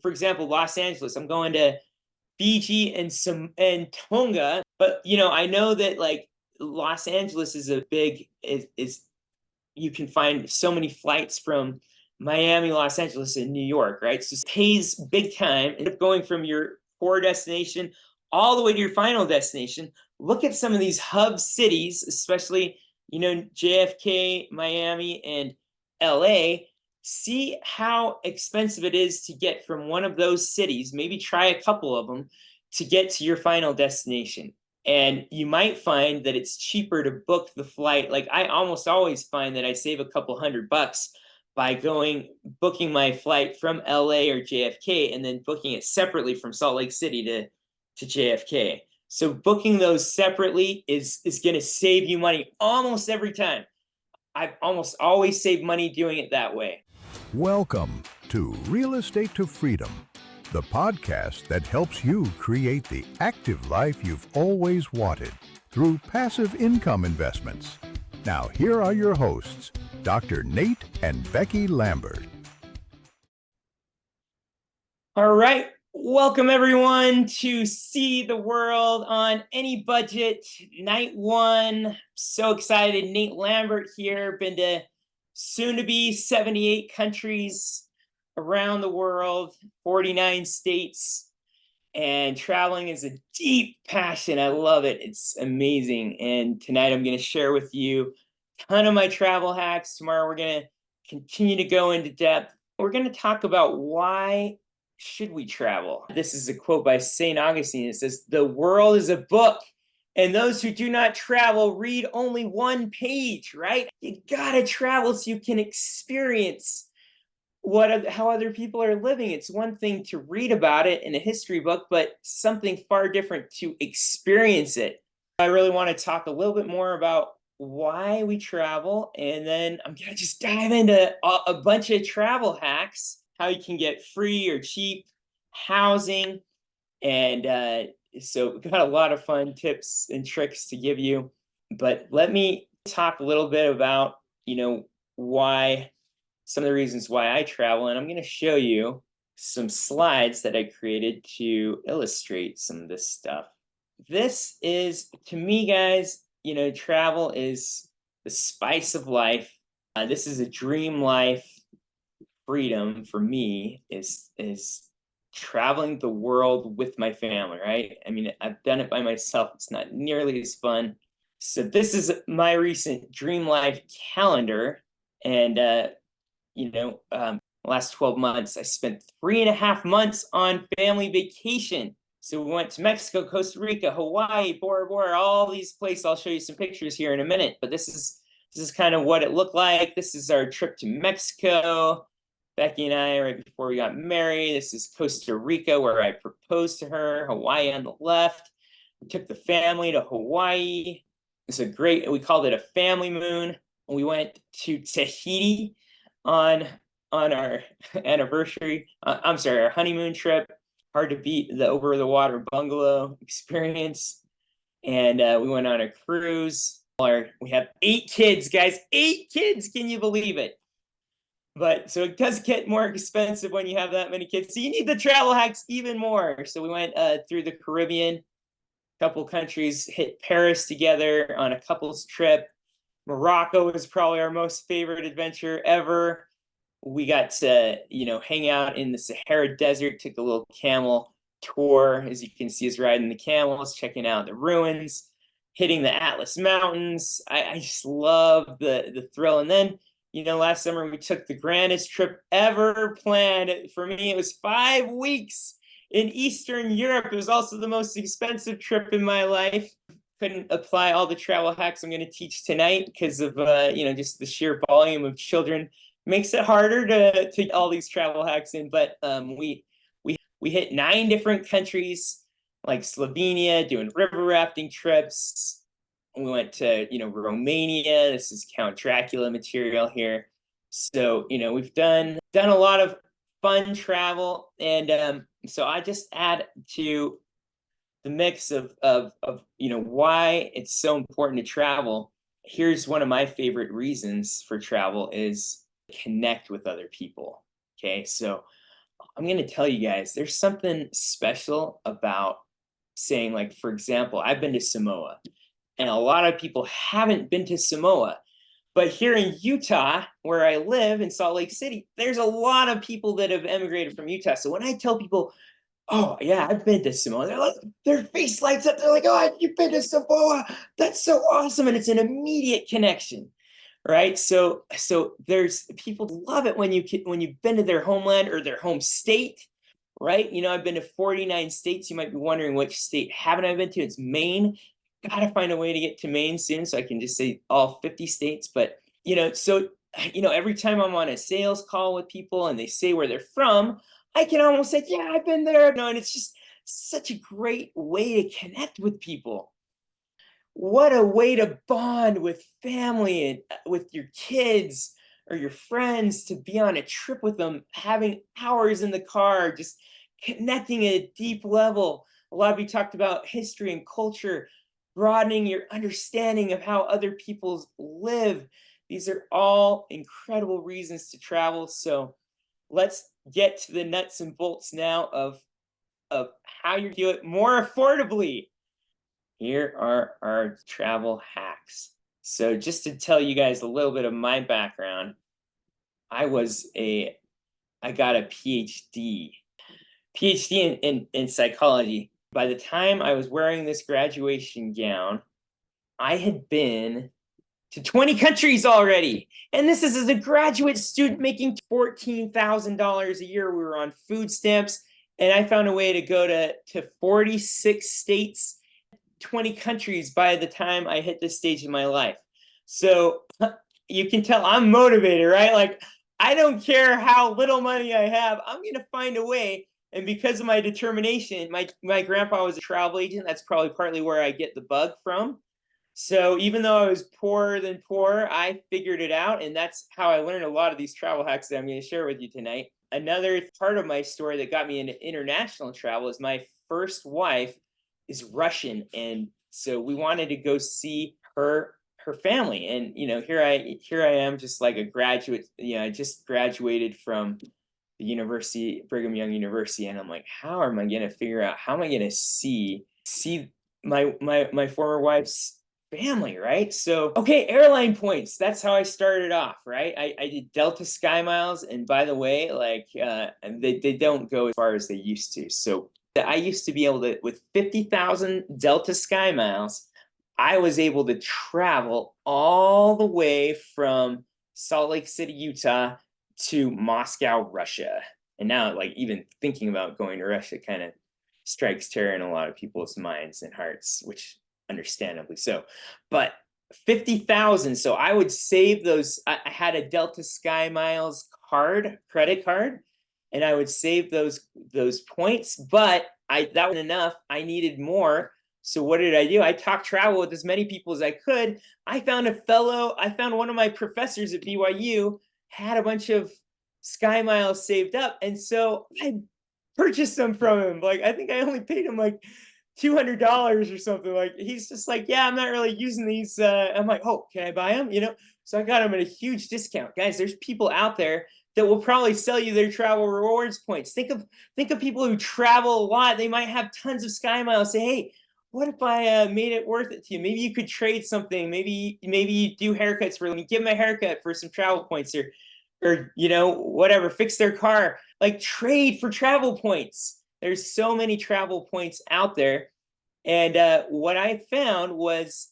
For example, Los Angeles, I'm going to Fiji and Tonga, but I know that like Los Angeles is a big is you can find so many flights from Miami, Los Angeles, and New York, right? So it pays big time. And going from your core destination all the way to your final destination, look at some of these hub cities, especially, JFK, Miami, and LA. See how expensive it is to get from one of those cities, maybe try a couple of them to get to your final destination. And you might find that it's cheaper to book the flight. Like I almost always find that I save a couple $100 by booking my flight from LA or JFK and then booking it separately from Salt Lake City to JFK. So booking those separately is going to save you money almost every time. I've almost always saved money doing it that way. Welcome to Real Estate to Freedom, the podcast that helps you create the active life you've always wanted through passive income investments. Now, here are your hosts, Dr. Nate and Becky Lambert. All right. Welcome, everyone, to See the World on Any Budget, night one. So excited. Nate Lambert here. Been to soon-to-be 78 countries around the world, 49 states, and traveling is a deep passion. I love it. It's amazing. And tonight I'm going to share with you a ton of my travel hacks. Tomorrow we're going to continue to go into depth. We're going to talk about why should we travel. This is a quote by St. Augustine. It says, "The world is a book, and those who do not travel read only one page," right? You gotta travel so you can experience how other people are living. It's one thing to read about it in a history book, but something far different to experience it. I really want to talk a little bit more about why we travel, and then I'm gonna just dive into a bunch of travel hacks, how you can get free or cheap housing, and so we've got a lot of fun tips and tricks to give you. But let me talk a little bit about, why, some of the reasons why I travel. And I'm going to show you some slides that I created to illustrate some of this stuff. This is, to me, guys, travel is the spice of life. This is a dream life. Freedom for me is traveling the world with my family, right? I mean, I've done it by myself. It's not nearly as fun. So this is my recent dream life calendar. And, last 12 months, I spent 3.5 months on family vacation. So we went to Mexico, Costa Rica, Hawaii, Bora Bora, all these places. I'll show you some pictures here in a minute, but this is kind of what it looked like. This is our trip to Mexico. Becky and I, right before we got married. This is Costa Rica, where I proposed to her. Hawaii on the left. We took the family to Hawaii. It's we called it a family moon. We went to Tahiti on our anniversary. Our honeymoon trip. Hard to beat the over the water bungalow experience. And we went on a cruise. We have 8 kids, guys. 8 kids. Can you believe it? But so it does get more expensive when you have that many kids. So you need the travel hacks even more. So we went through the Caribbean, a couple countries, hit Paris together on a couple's trip. Morocco was probably our most favorite adventure ever. We got to, hang out in the Sahara Desert, took a little camel tour. As you can see us riding the camels, checking out the ruins, hitting the Atlas Mountains. I just love the thrill. And then, last summer we took the grandest trip ever planned. For me, it was 5 weeks in Eastern Europe. It was also the most expensive trip in my life. Couldn't apply all the travel hacks I'm going to teach tonight because of, just the sheer volume of children. Makes it harder to get all these travel hacks in. But we hit 9 different countries, like Slovenia, doing river rafting trips. We went to, Romania. This is Count Dracula material here. So, we've done a lot of fun travel. And so I just add to the mix of why it's so important to travel. Here's one of my favorite reasons for travel is connect with other people. Okay. So I'm going to tell you guys, there's something special about saying, like, for example, I've been to Samoa, and a lot of people haven't been to Samoa. But here in Utah, where I live in Salt Lake City, there's a lot of people that have emigrated from Utah. So when I tell people, oh yeah, I've been to Samoa, they're like, their face lights up. They're like, oh, you've been to Samoa. That's so awesome. And it's an immediate connection. Right. So there's people love it when you've been to their homeland or their home state. Right. I've been to 49 states. You might be wondering which state haven't I been to? It's Maine. Gotta find a way to get to Maine soon so I can just say all 50 states. But every time I'm on a sales call with people and they say where they're from, I can almost say, yeah, I've been there. And it's just such a great way to connect with people. What a way to bond with family and with your kids or your friends, to be on a trip with them, having hours in the car, just connecting at a deep level. A lot of you talked about history and culture, broadening your understanding of how other people live. These are all incredible reasons to travel. So let's get to the nuts and bolts now of how you do it more affordably. Here are our travel hacks. So just to tell you guys a little bit of my background, I got a PhD in psychology. By the time I was wearing this graduation gown, I had been to 20 countries already. And this is as a graduate student making $14,000 a year. We were on food stamps, and I found a way to go to 46 states, 20 countries by the time I hit this stage in my life. So you can tell I'm motivated, right? Like, I don't care how little money I have, I'm going to find a way. And because of my determination, my grandpa was a travel agent. That's probably partly where I get the bug from. So even though I was poorer than poor, I figured it out. And that's how I learned a lot of these travel hacks that I'm going to share with you tonight. Another part of my story that got me into international travel is my first wife is Russian. And so we wanted to go see her family. And here I am, just like a graduate. I just graduated from the university, Brigham Young University, and I'm like, how am I going to figure out how am I going to see my former wife's family, right? So, okay, airline points. That's how I started off, right? I did Delta Sky Miles, and by the way, like they don't go as far as they used to. So I used to be able to, with 50,000 Delta Sky Miles, I was able to travel all the way from Salt Lake City, Utah to Moscow, Russia. And now, like, even thinking about going to Russia kind of strikes terror in a lot of people's minds and hearts, which understandably so. But 50,000, so I would save those. I had a Delta Sky Miles credit card, and I would save those points, but that wasn't enough. I needed more. So what did I do? I talked travel with as many people as I could. I found one of my professors at BYU had a bunch of Sky Miles saved up, and so I purchased them from him. Like, I think I only paid him like $200 or something. Like, he's just like, yeah, I'm not really using these. I'm like, oh, can I buy them? So I got them at a huge discount. Guys, there's people out there that will probably sell you their travel rewards points. Think of people who travel a lot. They might have tons of Sky Miles. Say, hey, what if I made it worth it to you? Maybe you could trade something. Maybe you do haircuts for them. You give them a haircut for some travel points, or whatever, fix their car. Like, trade for travel points. There's so many travel points out there. And what I found was,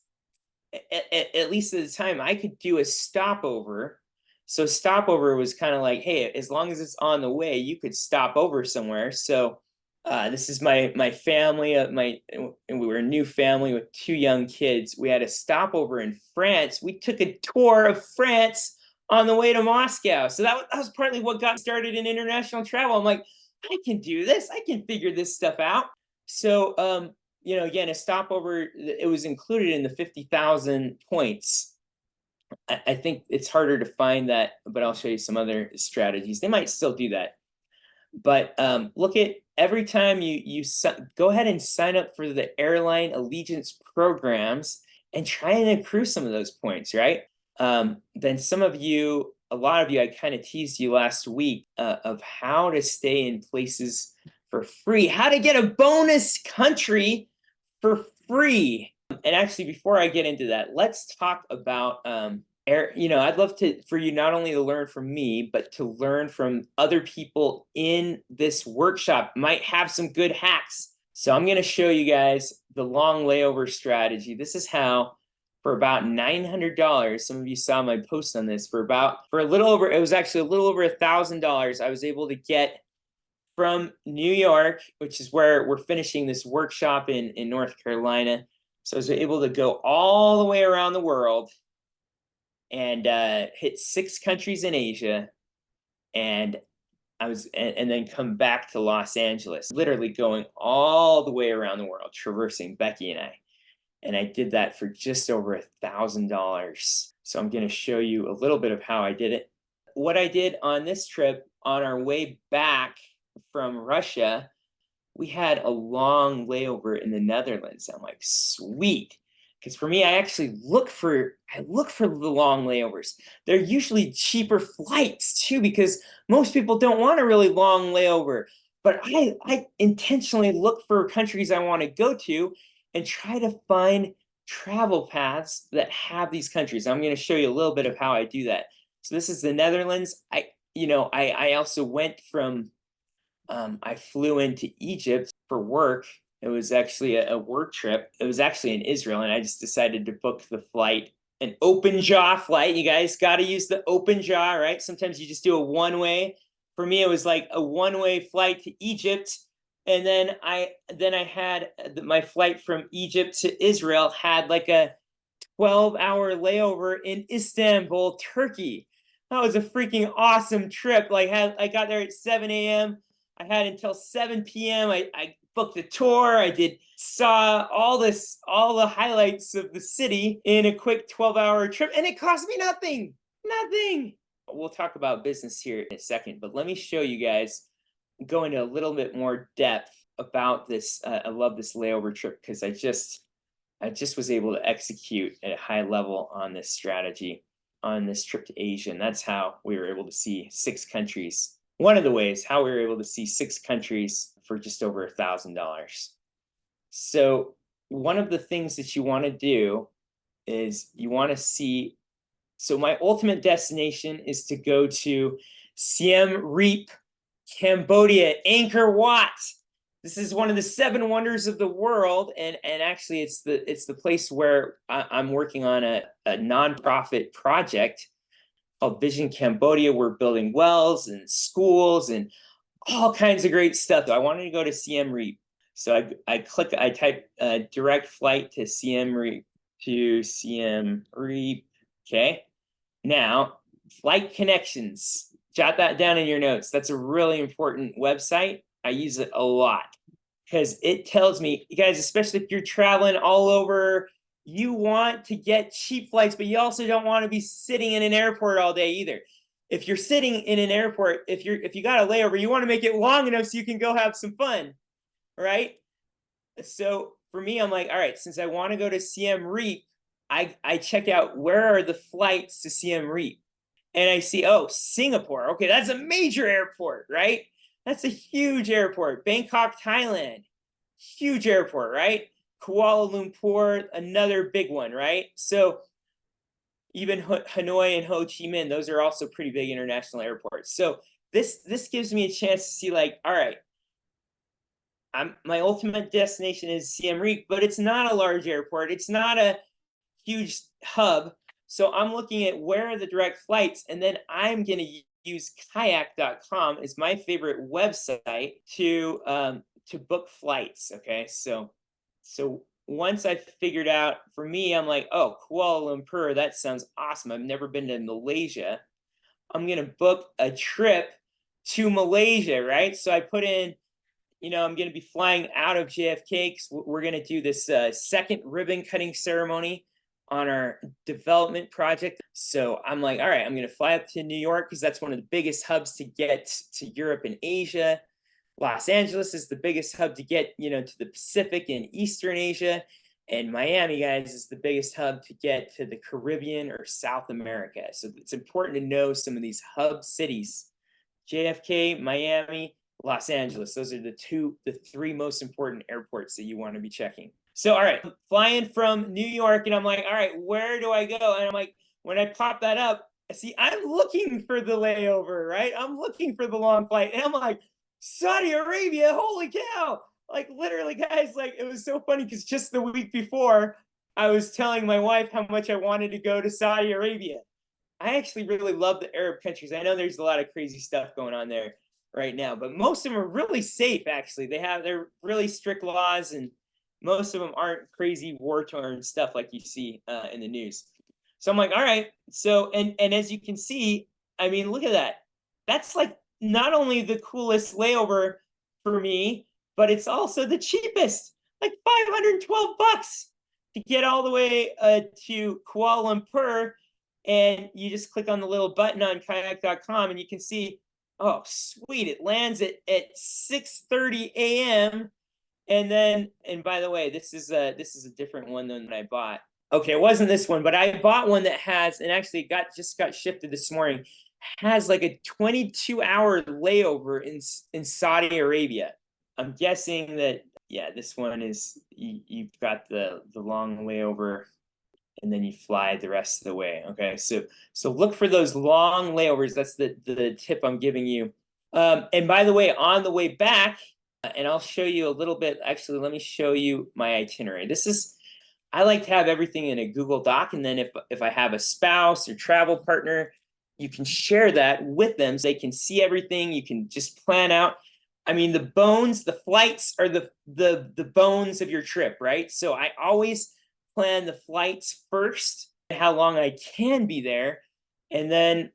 at least at the time, I could do a stopover. So stopover was kind of like, hey, as long as it's on the way, you could stop over somewhere. So this is my family. And we were a new family with 2 young kids. We had a stopover in France. We took a tour of France on the way to Moscow. So that was partly what got started in international travel. I'm like, I can do this. I can figure this stuff out. So again, a stopover, it was included in the 50,000 points. I think it's harder to find that, but I'll show you some other strategies. They might still do that. But look at every time you go ahead and sign up for the airline allegiance programs and try and accrue some of those points, right? Then some of you a lot of you, I kind of teased you last week of how to stay in places for free, how to get a bonus country for free. And actually, before I get into that, let's talk about I'd love for you not only to learn from me, but to learn from other people in this workshop. Might have some good hacks. So I'm going to show you guys the long layover strategy. This is how, for about $900, some of you saw my post on this, for a little over, it was actually a little over $1,000, I was able to get from New York, which is where we're finishing this workshop in North Carolina. So I was able to go all the way around the world and hit 6 countries in Asia, and then come back to Los Angeles, literally going all the way around the world, traversing Becky and I. And I did that for just over $1,000. So I'm going to show you a little bit of how I did it. What I did on this trip, on our way back from Russia, we had a long layover in the Netherlands. I'm like, sweet. Because for me, I actually look for the long layovers. They're usually cheaper flights too, because most people don't want a really long layover. But I intentionally look for countries I want to go to and try to find travel paths that have these countries. I'm going to show you a little bit of how I do that. So this is the Netherlands. I also went from I flew into Egypt for work. It was actually a work trip. It was actually in Israel, and I just decided to book the flight, an open jaw flight. You guys got to use the open jaw, right? Sometimes you just do a one-way. For me, it was like a one-way flight to Egypt, and then I had my flight from Egypt to Israel had like a 12-hour layover in Istanbul, Turkey. That was a freaking awesome trip. I got there at 7 a.m. I had until 7 p.m. I booked a tour. Saw all the highlights of the city in a quick 12-hour trip, and it cost me nothing. Nothing. We'll talk about business here in a second, but let me show you guys, go into a little bit more depth about this. I love this layover trip because I just was able to execute at a high level on this strategy on this trip to Asia, and that's how we were able to see 6 countries. One of the ways how we were able to see 6 countries for just over $1,000. So one of the things that you want to do is you want to see. So my ultimate destination is to go to Siem Reap, Cambodia, Angkor Wat. This is one of the 7 wonders of the world, and actually it's the place where I'm working on a nonprofit project called Vision Cambodia. We're building wells and schools and all kinds of great stuff. I wanted to go to Siem Reap, so I type direct flight to Siem Reap. Okay, now flight connections. Jot that down in your notes. That's a really important website. I use it a lot because it tells me, you guys, especially if you're traveling all over, you want to get cheap flights, but you also don't want to be sitting in an airport all day either. If you're sitting in an airport, if you got a layover, you want to make it long enough so you can go have some fun, right? So for me, I'm like, all right, since I want to go to Siem Reap, I check out where are the flights to Siem Reap. And I see, oh, Singapore. Okay, that's a major airport, right? That's a huge airport. Bangkok, Thailand, huge airport, right? Kuala Lumpur, another big one, right? So even Hanoi and Ho Chi Minh, those are also pretty big international airports. So this gives me a chance to see, like, all right, my ultimate destination is Siem Reap, but it's not a large airport. It's not a huge hub. So I'm looking at where are the direct flights, and then I'm going to use kayak.com as my favorite website to book flights. Okay, so once I figured out, for me, I'm like, oh, Kuala Lumpur, that sounds awesome. I've never been to Malaysia. I'm going to book a trip to Malaysia, right? So I put in, I'm going to be flying out of JFK because we're going to do this second ribbon cutting ceremony on our development project. So I'm like, all right, I'm going to fly up to New York because that's one of the biggest hubs to get to Europe and Asia. Los Angeles is the biggest hub to get, to the Pacific and Eastern Asia. And Miami, guys, is the biggest hub to get to the Caribbean or South America. So it's important to know some of these hub cities. JFK, Miami, Los Angeles. Those are the three most important airports that you want to be checking. So, all right, I'm flying from New York, and I'm like, all right, where do I go? And I'm like, when I pop that up, see, I'm looking for the layover, right? I'm looking for the long flight. And I'm like, Saudi Arabia, holy cow. Like, literally, guys, like, it was so funny because just the week before, I was telling my wife how much I wanted to go to Saudi Arabia. I actually really love the Arab countries. I know there's a lot of crazy stuff going on there right now, but most of them are really safe, actually. They're really strict laws, and most of them aren't crazy war-torn stuff like you see in the news. So I'm like, all right. So and as you can see, I mean, look at that. That's like not only the coolest layover for me, but it's also the cheapest. Like $512 to get all the way to Kuala Lumpur, and you just click on the little button on kayak.com and you can see, oh, sweet, it lands at 6:30 a.m. And then, and by the way, this is a different one than I bought. Okay, it wasn't this one, but I bought one that has, and actually just got shifted this morning, has like a 22-hour layover in Saudi Arabia. I'm guessing that, yeah, this one is, you've got the long layover and then you fly the rest of the way. Okay, so look for those long layovers. That's the tip I'm giving you. And by the way, on the way back, and I'll show you a little bit. Actually, let me show you my itinerary. I like to have everything in a Google Doc, and then if I have a spouse or travel partner, you can share that with them so they can see everything. You can just plan out. I mean, the flights are the bones of your trip, right? So I always plan the flights first, how long I can be there, and then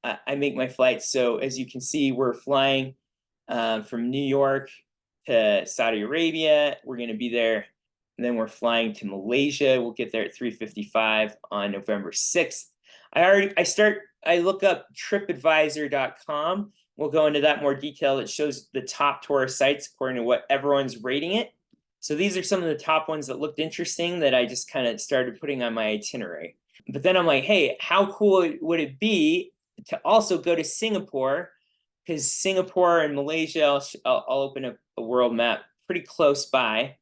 I make my flights. So as you can see, we're flying from New York to Saudi Arabia. We're going to be there, and then we're flying to Malaysia. We'll get there at 3:55 on November 6th. I look up tripadvisor.com. We'll go into that more detail. It shows the top tourist sites according to what everyone's rating it. So these are some of the top ones that looked interesting that I just kind of started putting on my itinerary. But then I'm like, hey, how cool would it be to also go to Singapore? Because Singapore and Malaysia, I'll open up a world map pretty close by.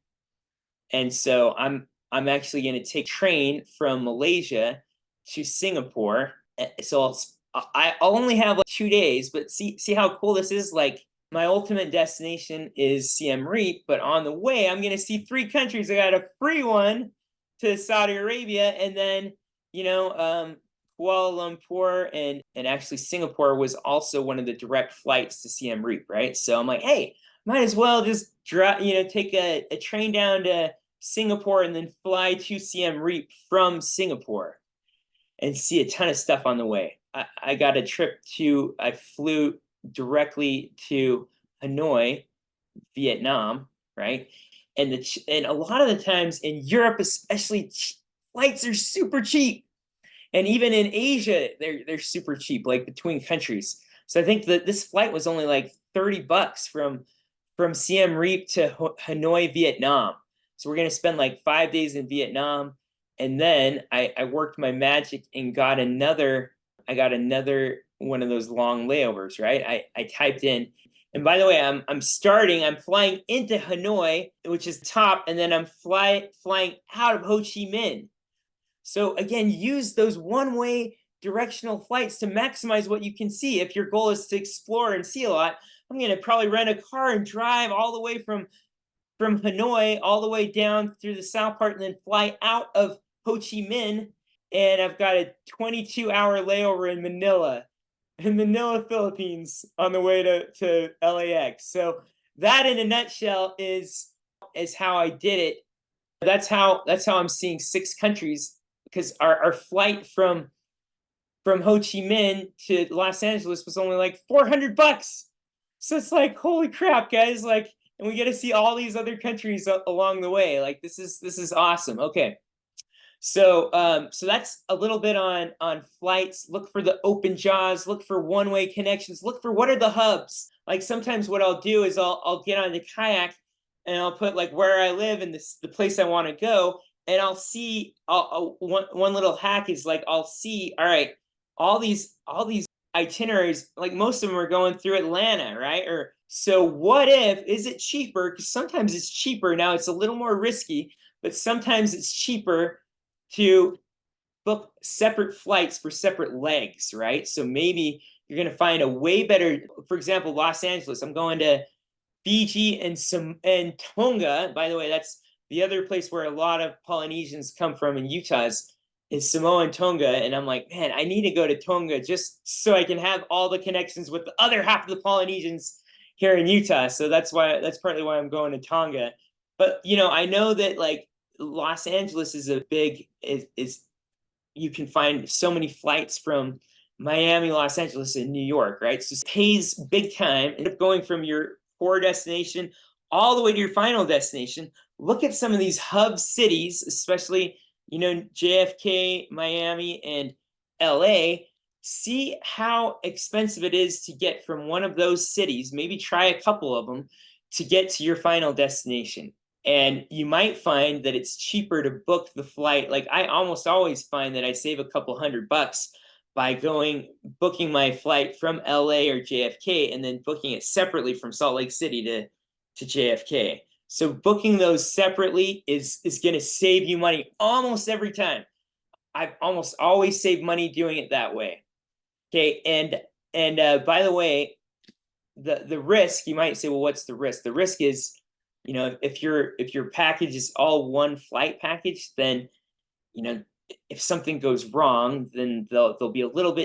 And so I'm actually going to take train from Malaysia to Singapore. So I'll only have like 2 days, but see how cool this is. Like, my ultimate destination is Siem Reap, but on the way, I'm going to see 3 countries. I got a free one to Saudi Arabia, and then, Kuala Lumpur, and actually Singapore was also one of the direct flights to Siem Reap, right? So I'm like, hey, might as well just take a train down to Singapore and then fly to Siem Reap from Singapore and see a ton of stuff on the way. I got a trip I flew directly to Hanoi, Vietnam, right? And a lot of the times in Europe, especially, flights are super cheap, and even in Asia, they're super cheap, like between countries. So I think that this flight was only like $30 from Siem Reap to Hanoi, Vietnam. So we're gonna spend like 5 days in Vietnam, and then I worked my magic and got another one of those long layovers, right? I typed in, and by the way, I'm flying into Hanoi, which is top, and then I'm flying out of Ho Chi Minh. So again, use those one-way directional flights to maximize what you can see. If your goal is to explore and see a lot, I'm going to probably rent a car and drive all the way from Hanoi all the way down through the south part, and then fly out of Ho Chi Minh. And I've got a 22-hour layover in Manila, Philippines, on the way to LAX. So that, in a nutshell, is how I did it. That's how I'm seeing 6 countries, because our flight from Ho Chi Minh to Los Angeles was only like $400. So it's like, holy crap, guys! Like, and we get to see all these other countries along the way. Like, this is awesome. Okay. So that's a little bit on flights. Look for the open jaws, look for one-way connections, look for what are the hubs. Like, sometimes what I'll do is I'll get on the kayak and I'll put like where I live and the place I want to go, and I'll see one little hack is like I'll see, all right, all these itineraries, like most of them are going through Atlanta, right? Or so what if, is it cheaper? Because sometimes it's cheaper. Now it's a little more risky, but sometimes it's cheaper to book separate flights for separate legs, right? So maybe you're going to find a way better, for example, Los Angeles. I'm going to Fiji and Tonga. By the way, that's the other place where a lot of Polynesians come from in Utah is Samoa and Tonga. And I'm like, man, I need to go to Tonga just so I can have all the connections with the other half of the Polynesians here in Utah. So that's partly why I'm going to Tonga. But I know that like Los Angeles is a big is you can find so many flights from Miami, Los Angeles, and New York, right? So it pays big time. End up going from your core destination all the way to your final destination. Look at some of these hub cities, especially, JFK, Miami, and LA. See how expensive it is to get from one of those cities, maybe try a couple of them to get to your final destination. And you might find that it's cheaper to book the flight. Like I almost always find that I save a couple $100 by booking my flight from LA or JFK and then booking it separately from Salt Lake City to JFK. So booking those separately is going to save you money almost every time. I've almost always saved money doing it that way. Okay, and by the way, the risk, you might say, well, what's the risk? The risk is, if your package is all one flight package, then if something goes wrong, then it'll be a little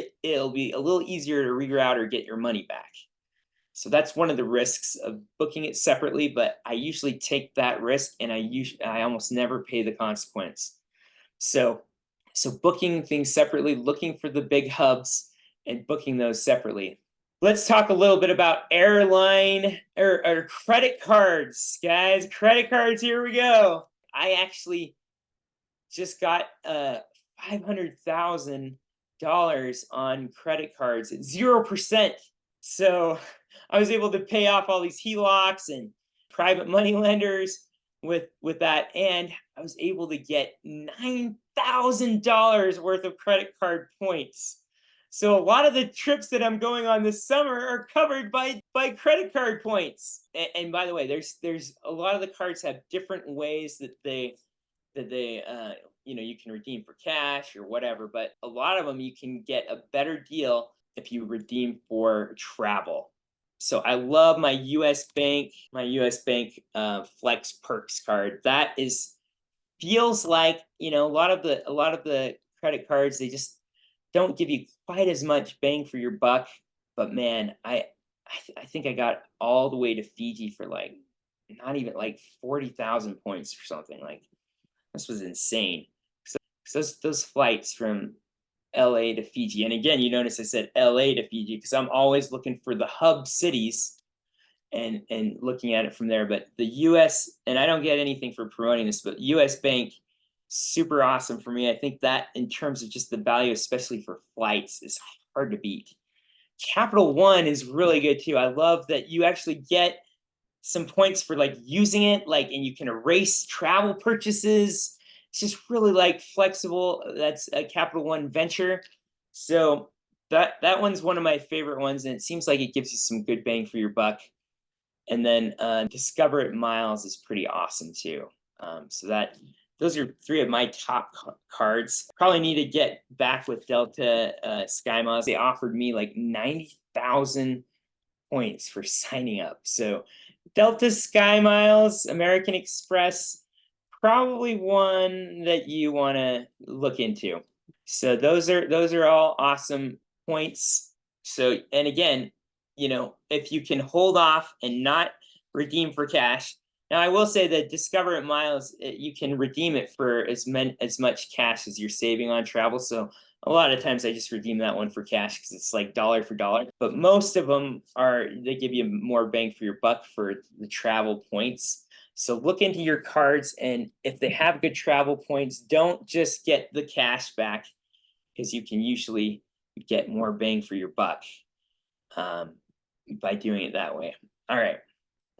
easier to reroute or get your money back. So that's one of the risks of booking it separately, but I usually take that risk and I almost never pay the consequence. So booking things separately, looking for the big hubs and booking those separately. Let's talk a little bit about airline or credit cards, guys. Credit cards, here we go. I actually just got $500,000 on credit cards at 0%. So I was able to pay off all these HELOCs and private money lenders with that, and I was able to get $9,000 worth of credit card points. So a lot of the trips that I'm going on this summer are covered by credit card points. And by the way, there's a lot of the cards have different ways that they you can redeem for cash or whatever, but a lot of them you can get a better deal if you redeem for travel. So I love my US Bank Flex Perks card. That feels like, a lot of the credit cards, they just don't give you quite as much bang for your buck. But man, I think I got all the way to Fiji for like not even like 40,000 points or something. Like this was insane. So those flights from LA to Fiji, and again, you notice I said LA to Fiji because I'm always looking for the hub cities and looking at it from there. But the US, and I don't get anything for promoting this, but US Bank, super awesome for me. I think that in terms of just the value, especially for flights, is hard to beat. Capital One is really good too. I love that you actually get some points for like using it, like, and you can erase travel purchases. It's just really like flexible. That's a Capital One venture. So that one's one of my favorite ones, and it seems like it gives you some good bang for your buck. And then Discover It Miles is pretty awesome too. So those are three of my top cards. Probably need to get back with Delta Sky Miles. They offered me like 90,000 points for signing up. So Delta Sky Miles, American Express, probably one that you want to look into. So those are all awesome points. So, and again, if you can hold off and not redeem for cash. Now, I will say that Discover It Miles, you can redeem it for as much cash as you're saving on travel. So a lot of times I just redeem that one for cash because it's like dollar for dollar. But most of them they give you more bang for your buck for the travel points. So look into your cards, and if they have good travel points, don't just get the cash back because you can usually get more bang for your buck by doing it that way. All right.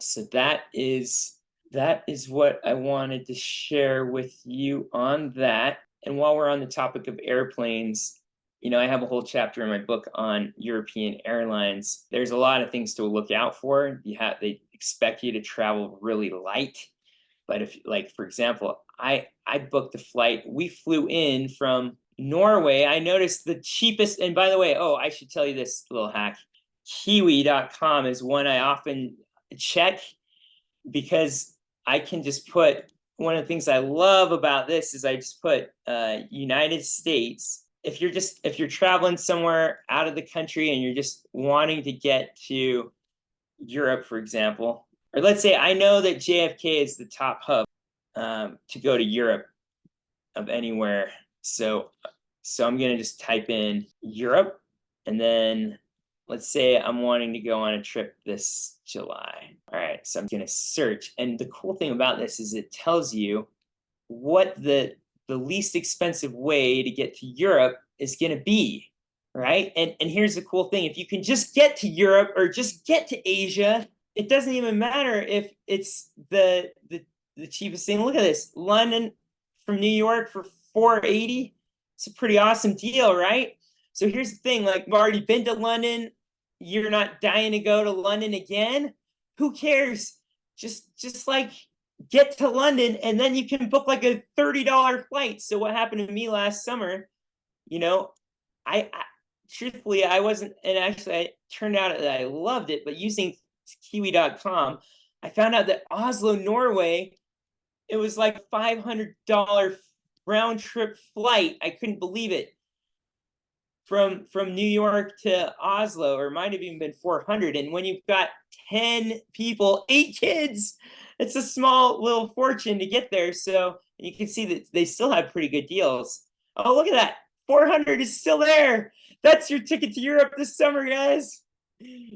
So that is that is what I wanted to share with you on that. And while we're on the topic of airplanes, I have a whole chapter in my book on European airlines. There's a lot of things to look out for. They expect you to travel really light. But if, like, for example, I booked a flight. We flew in from Norway. I noticed the cheapest, and by the way, oh, I should tell you this little hack. Kiwi.com is one I often check because I can just put, one of the things I love about this is I just put United States. If you're traveling somewhere out of the country and you're just wanting to get to Europe, for example, or let's say I know that JFK is the top hub to go to Europe of anywhere. So I'm gonna just type in Europe, and then let's say I'm wanting to go on a trip this July. All right, so I'm gonna search, and the cool thing about this is it tells you what the least expensive way to get to Europe is gonna be, right? And here's the cool thing: if you can just get to Europe or just get to Asia, it doesn't even matter if it's the cheapest thing. Look at this: London from New York for $480. It's a pretty awesome deal, right? So here's the thing: like, I've already been to London. You're not dying to go to London again. Who cares? Just like get to London, and then you can book like a $30 flight. So what happened to me last summer? I truthfully, I wasn't, and actually it turned out that I loved it, but using Kiwi.com, I found out that Oslo, Norway, it was like $500 round trip flight. I couldn't believe it. From New York to Oslo, or it might have even been 400. And when you've got 10 people, 8 kids, it's a small little fortune to get there. So you can see that they still have pretty good deals. Oh, look at that. 400 is still there. That's your ticket to Europe this summer, guys.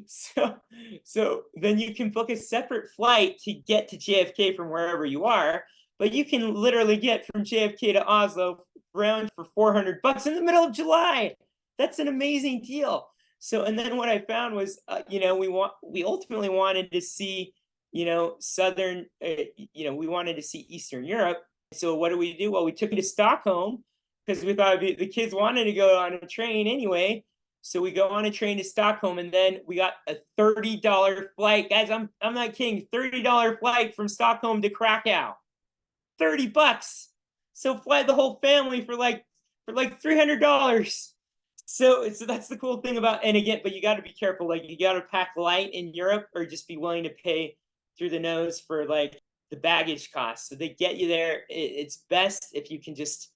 So then you can book a separate flight to get to JFK from wherever you are, but you can literally get from JFK to Oslo round for $400 in the middle of July. That's an amazing deal. So, and then what I found was, we ultimately wanted to see, southern, we wanted to see Eastern Europe. So what do we do? Well, we took them to Stockholm because we thought the kids wanted to go on a train anyway. So we go on a train to Stockholm, and then we got a $30 flight. Guys, I'm not kidding. $30 flight from Stockholm to Krakow. $30. So fly the whole family for like $300. So that's the cool thing about, and again, but you got to be careful. Like, you got to pack light in Europe, or just be willing to pay through the nose for like the baggage costs. So they get you there. It's best if you can just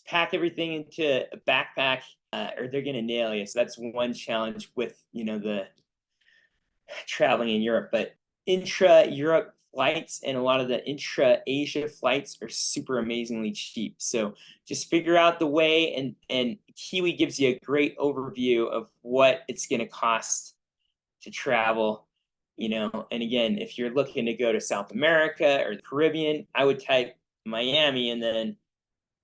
pack everything into a backpack, or they're gonna nail you. So that's one challenge with the traveling in Europe. But intra-Europe flights and a lot of the intra-Asia flights are super amazingly cheap. So just figure out the way, and Kiwi gives you a great overview of what it's going to cost to travel. And again, if you're looking to go to South America or the Caribbean, I would type Miami and then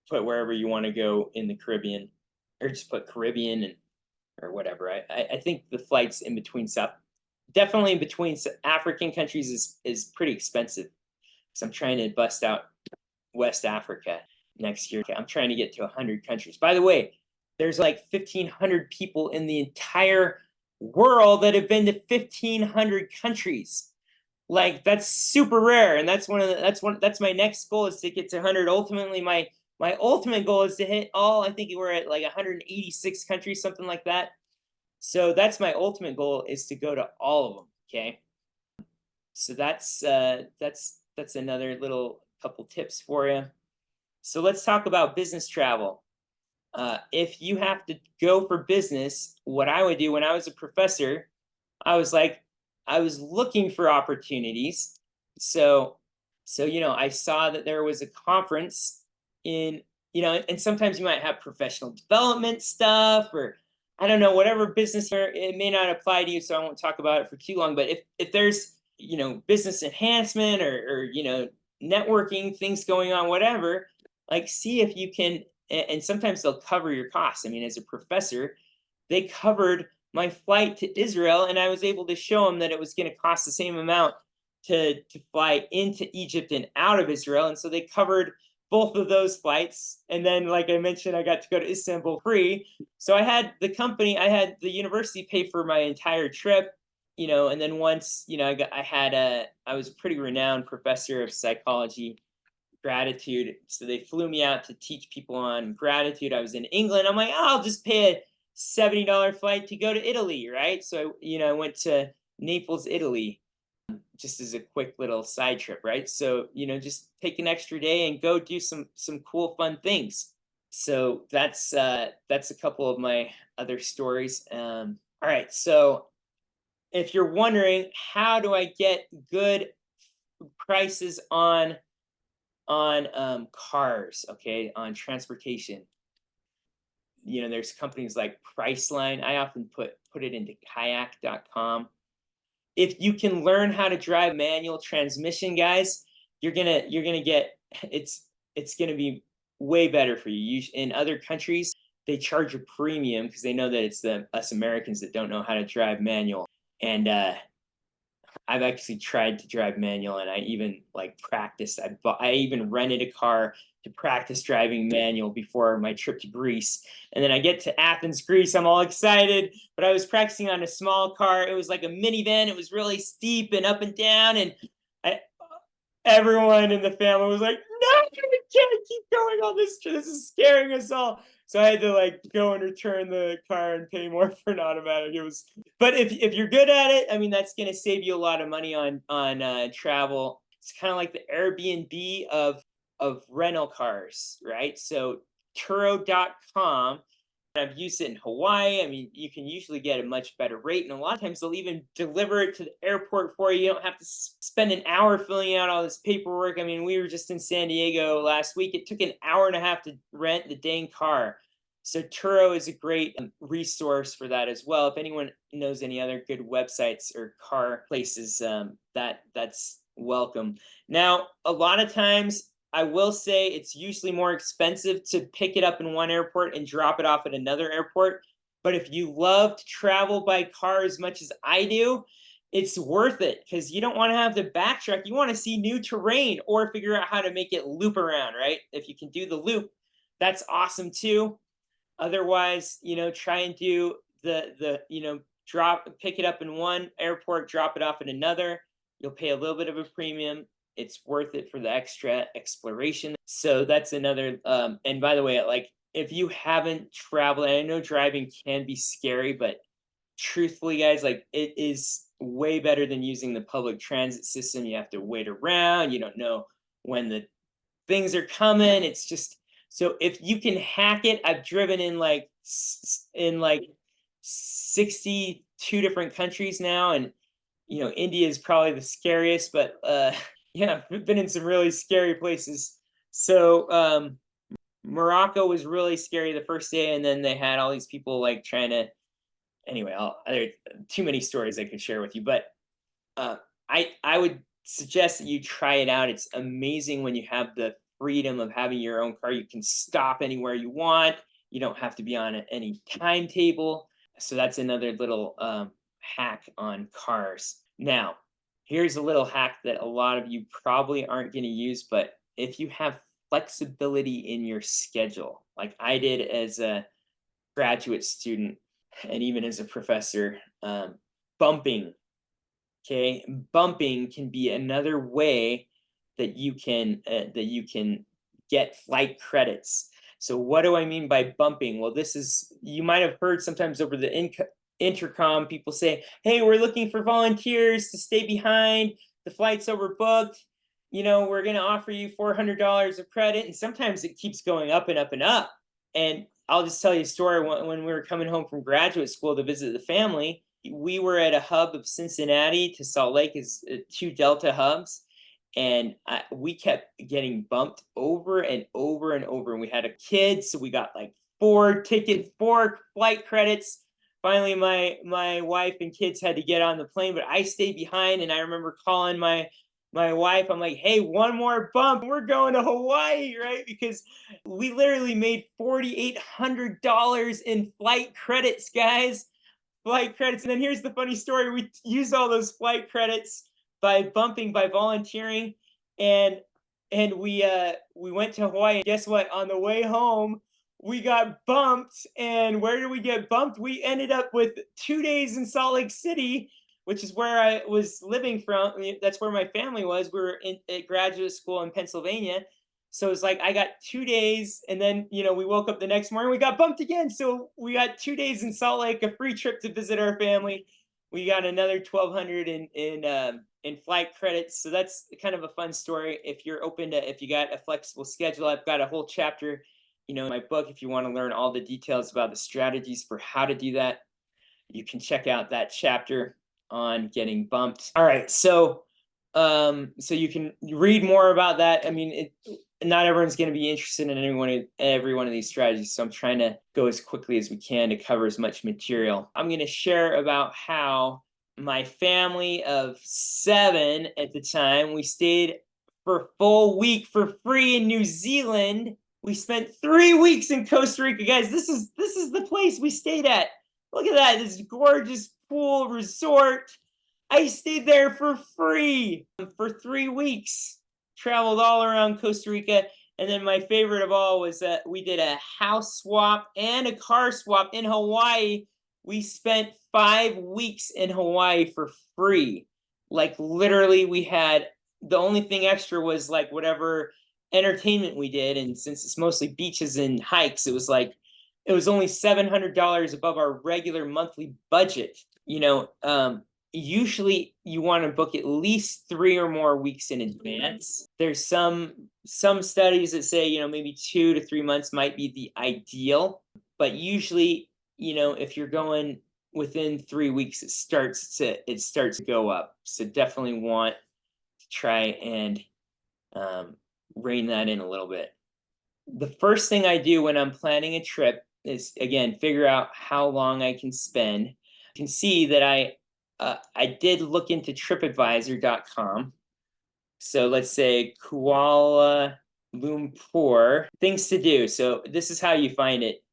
put wherever you want to go in the Caribbean, or just put Caribbean or whatever. I think the flights in between definitely in between African countries is pretty expensive, because I'm trying to bust out West Africa next year. I'm trying to get to 100 countries. By the way, there's like 1,500 people in the entire world that have been to 1,500 countries. Like, that's super rare, and that's my next goal, is to get to 100. Ultimately, my ultimate goal is to hit all. I think we're at like 186 countries, something like that. So that's my ultimate goal, is to go to all of them. Okay. So that's another little couple tips for you. So let's talk about business travel. If you have to go for business, what I would do when I was a professor, I was looking for opportunities. So I saw that there was a conference in, and sometimes you might have professional development stuff, or I don't know, whatever business, it may not apply to you, so I won't talk about it for too long. But if there's, business enhancement or networking things going on, whatever, like, see if you can, and sometimes they'll cover your costs. I mean, as a professor, they covered my flight to Israel, and I was able to show them that it was going to cost the same amount to fly into Egypt and out of Israel. And so they covered both of those flights. And then, like I mentioned, I got to go to Istanbul free. So I had the university pay for my entire trip, and then once, I was a pretty renowned professor of psychology gratitude. So they flew me out to teach people on gratitude. I was in England. I'm like, oh, I'll just pay a $70 flight to go to Italy, right? So, I went to Naples, Italy, just as a quick little side trip, right? So, just take an extra day and go do some cool, fun things. So that's a couple of my other stories. All right, so if you're wondering, how do I get good prices on cars, okay, on transportation? There's companies like Priceline. I often put it into kayak.com. If you can learn how to drive manual transmission, guys, you're gonna get it's gonna be way better for you. In other countries, they charge a premium because they know that it's us Americans that don't know how to drive manual. And I've actually tried to drive manual, and I even like practiced. I even rented a car to practice driving manual before my trip to Greece. And then I get to Athens, Greece. I'm all excited, but I was practicing on a small car. It was like a minivan. It was really steep and up and down, and I, everyone in the family was like, "No, we can't keep going on this trip. This is scaring us all." So I had to like go and return the car and pay more for an automatic. But if you're good at it, I mean, that's going to save you a lot of money on travel. It's kind of like the Airbnb of rental cars, right? So Turo.com. I've used it in Hawaii. I mean, you can usually get a much better rate, and a lot of times they'll even deliver it to the airport for you. You don't have to spend an hour filling out all this paperwork. I mean, we were just in San Diego last week. It took an hour and a half to rent the dang car. So Turo is a great resource for that as well. If anyone knows any other good websites or car places, that's welcome. Now, a lot of times, I will say it's usually more expensive to pick it up in one airport and drop it off at another airport. But if you love to travel by car as much as I do, it's worth it because you don't want to have to backtrack. You want to see new terrain or figure out how to make it loop around, right? If you can do the loop, that's awesome too. Otherwise, try and do pick it up in one airport, drop it off at another. You'll pay a little bit of a premium. It's worth it for the extra exploration. So that's another. And by the way, like if you haven't traveled, and I know driving can be scary, but truthfully, guys, like it is way better than using the public transit system. You have to wait around. You don't know when the things are coming. It's just, so if you can hack it. I've driven in like 62 different countries now, and India is probably the scariest, but yeah, I've been in some really scary places. So Morocco was really scary the first day, and then they had all these people like trying to. Anyway, there are too many stories I could share with you, but I would suggest that you try it out. It's amazing when you have the freedom of having your own car. You can stop anywhere you want. You don't have to be on any timetable. So that's another little hack on cars. Now, here's a little hack that a lot of you probably aren't going to use, but if you have flexibility in your schedule, like I did as a graduate student and even as a professor, bumping. Okay, bumping can be another way that you can get flight credits. So what do I mean by bumping? Well, you might have heard sometimes over the intercom people say, "Hey, we're looking for volunteers to stay behind. The flight's overbooked. We're going to offer you $400 of credit." And sometimes it keeps going up and up and up. And I'll just tell you a story. When we were coming home from graduate school to visit the family, we were at a hub of Cincinnati to Salt Lake, is two Delta hubs. And we kept getting bumped over and over and over. And we had a kid, so we got like 4 flight credits. Finally, my wife and kids had to get on the plane, but I stayed behind. And I remember calling my wife. I'm like, "Hey, one more bump. We're going to Hawaii," right? Because we literally made $4,800 in flight credits, guys. Flight credits. And then here's the funny story. We used all those flight credits by volunteering, and we went to Hawaii. And guess what? On the way home, we got bumped. And where did we get bumped? We ended up with 2 days in Salt Lake City, which is where I was living from. That's where my family was. We were at graduate school in Pennsylvania. So it's like I got 2 days, and then we woke up the next morning, we got bumped again. So we got 2 days in Salt Lake, a free trip to visit our family. We got another 1,200 in flight credits. So that's kind of a fun story. If you're open to, if you got a flexible schedule, I've got a whole chapter, in my book. If you want to learn all the details about the strategies for how to do that, you can check out that chapter on getting bumped. All right, so you can read more about that. I mean, not everyone's going to be interested in every one of these strategies, so I'm trying to go as quickly as we can to cover as much material. I'm going to share about how my family of 7 at the time, we stayed for a full week for free in New Zealand. We spent 3 weeks in Costa Rica. Guys, this is the place we stayed at. Look at that, this gorgeous pool resort. I stayed there for free for 3 weeks. Traveled all around Costa Rica. And then my favorite of all was that we did a house swap and a car swap in Hawaii. We spent 5 weeks in Hawaii for free. Like literally, we had, the only thing extra was like whatever entertainment we did. And since it's mostly beaches and hikes, it was only $700 above our regular monthly budget. Usually you want to book at least 3 or more weeks in advance. There's some studies that say, maybe 2 to 3 months might be the ideal, but usually, if you're going within 3 weeks, it starts to go up. So definitely want to try and rein that in a little bit. The first thing I do when I'm planning a trip is, again, figure out how long I can spend. You can see that I did look into TripAdvisor.com. So let's say Kuala Lumpur, things to do. So this is how you find it.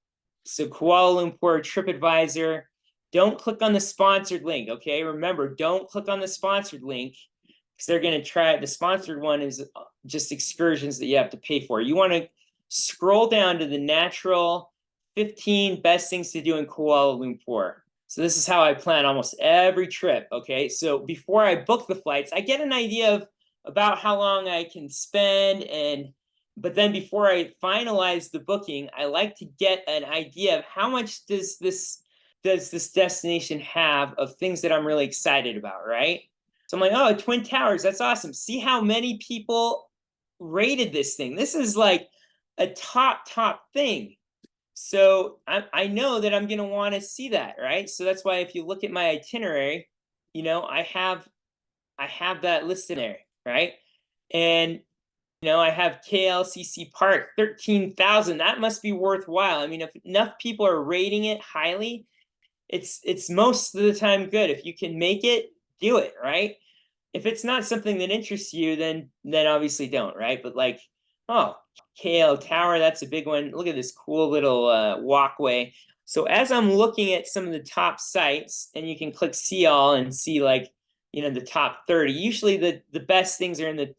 So Kuala Lumpur, TripAdvisor. Don't click on the sponsored link, okay? Remember, don't click on the sponsored link because they're going to try. The sponsored one is just excursions that you have to pay for. You want to scroll down to the natural 15 best things to do in Kuala Lumpur. So this is how I plan almost every trip, okay? So before I book the flights, I get an idea of about how long I can spend, but then before I finalize the booking, I like to get an idea of how much does this destination have of things that I'm really excited about, right? So I'm like, oh, Twin Towers, that's awesome. See how many people rated this thing. This is like a top thing. So I know that I'm going to want to see that, right? So that's why if you look at my itinerary, I have that listed there, right? And I have KLCC Park, 13,000. That must be worthwhile. I mean, if enough people are rating it highly, it's most of the time good. If you can make it, do it, right? If it's not something that interests you, then obviously don't, right? But like, oh, KL Tower, that's a big one. Look at this cool little walkway. So as I'm looking at some of the top sites, and you can click see all and see like, the top 30. Usually the best things are in the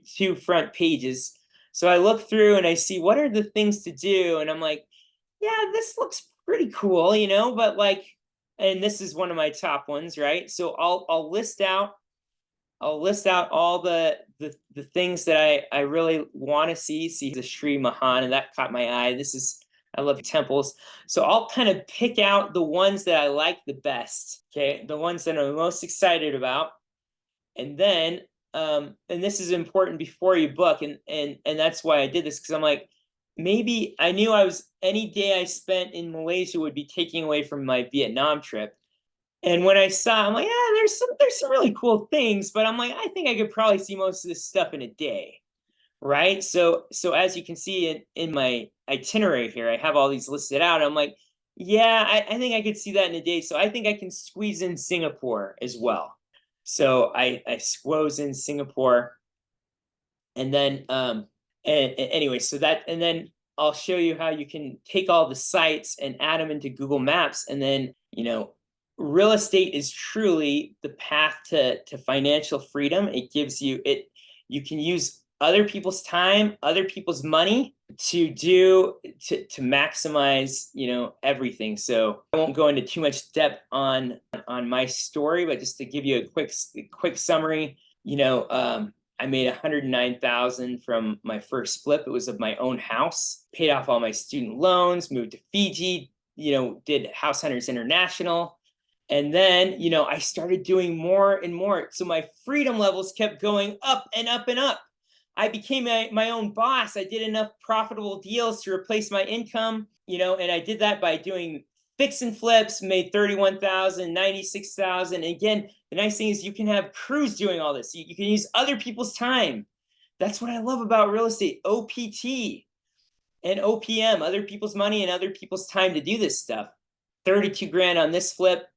two front pages. So I look through and I see what are the things to do, and I'm like, yeah, this looks pretty cool, but like, and this is one of my top ones, right? So I'll list out all the things that I really want to see the Sri Mahana, that caught my eye. I love temples. So I'll kind of pick out the ones that I like the best, okay? The ones that I'm most excited about. And then, and this is important before you book, and that's why I did this, because I'm like, maybe I knew any day I spent in Malaysia would be taking away from my Vietnam trip. And when I saw, I'm like, yeah, there's some really cool things, but I'm like, I think I could probably see most of this stuff in a day, right? So as you can see in my itinerary here, I have all these listed out. I'm like, yeah, I think I could see that in a day. So I think I can squeeze in Singapore as well. So I squeeze in Singapore, and then anyway, so that, and then I'll show you how you can take all the sites and add them into Google Maps, and then real estate is truly the path to financial freedom. It gives you it, you can use other people's time, other people's money to maximize, everything. So I won't go into too much depth on my story, but just to give you a quick summary, I made 109,000 from my first flip. It was of my own house, paid off all my student loans, moved to Fiji, did House Hunters International. And then, I started doing more and more. So my freedom levels kept going up and up and up. I became my own boss. I did enough profitable deals to replace my income, and I did that by doing fix and flips, made 31,000, 96,000. Again, the nice thing is you can have crews doing all this. You can use other people's time. That's what I love about real estate, OPT and OPM, other people's money and other people's time to do this stuff. 32 grand on this flip.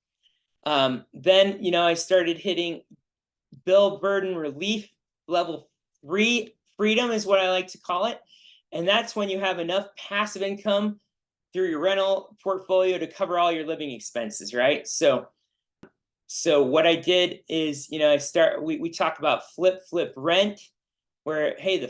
Then, I started hitting bill burden relief level 3 freedom is what I like to call it. And that's when you have enough passive income through your rental portfolio to cover all your living expenses, right? So what I did is, we talk about flip, rent, where, hey, a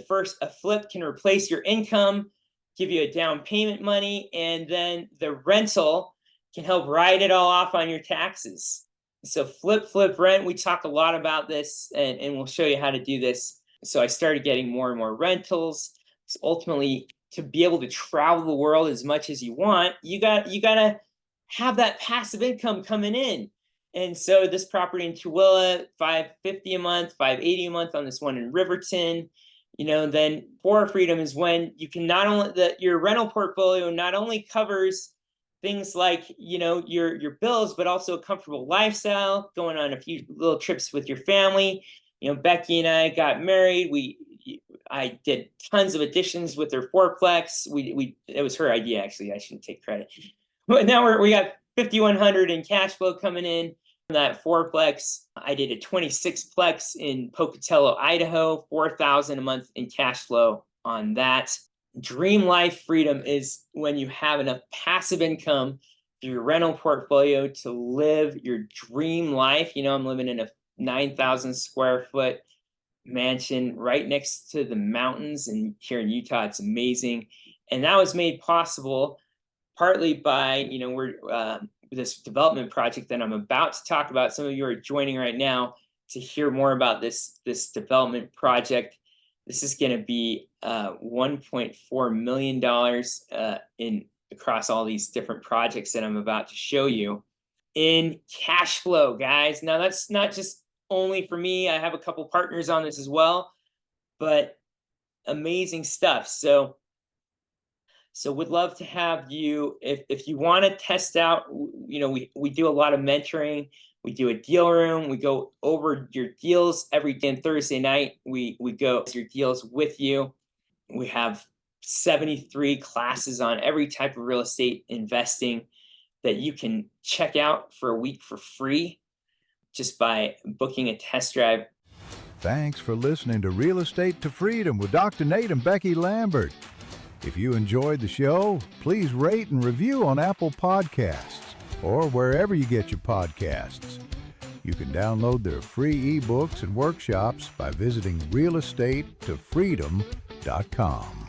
flip can replace your income, give you a down payment money, and then the rental can help write it all off on your taxes. So flip, rent, we talk a lot about this, and we'll show you how to do this. So I started getting more and more rentals. So ultimately, to be able to travel the world as much as you want, you gotta have that passive income coming in. And so this property in Tooele, $550 a month, $580 a month on this one in Riverton. Then for freedom is when you can not only your rental portfolio not only covers things like your bills, but also a comfortable lifestyle, going on a few little trips with your family. Becky and I got married. I did tons of additions with her fourplex. It was her idea, actually. I shouldn't take credit. But now we got 5,100 in cash flow coming in from that fourplex. I did a 26-plex in Pocatello, Idaho, 4,000 a month in cash flow on that. Dream life freedom is when you have enough passive income through your rental portfolio to live your dream life. I'm living in a 9,000 square foot mansion right next to the mountains, and here in Utah, it's amazing. And that was made possible partly by, this development project that I'm about to talk about. Some of you are joining right now to hear more about this development project. This is going to be $1.4 million in across all these different projects that I'm about to show you in cash flow, guys. Now, that's not just only for me. I have a couple partners on this as well, but amazing stuff. So would love to have you, if you want to test out, we do a lot of mentoring. We do a deal room. We go over your deals every day. And Thursday night, we go over your deals with you. We have 73 classes on every type of real estate investing that you can check out for a week for free just by booking a test drive. Thanks for listening to Real Estate to Freedom with Dr. Nate and Becky Lambert. If you enjoyed the show, please rate and review on Apple Podcasts or wherever you get your podcasts. You can download their free ebooks and workshops by visiting realestatetoFreedom.com.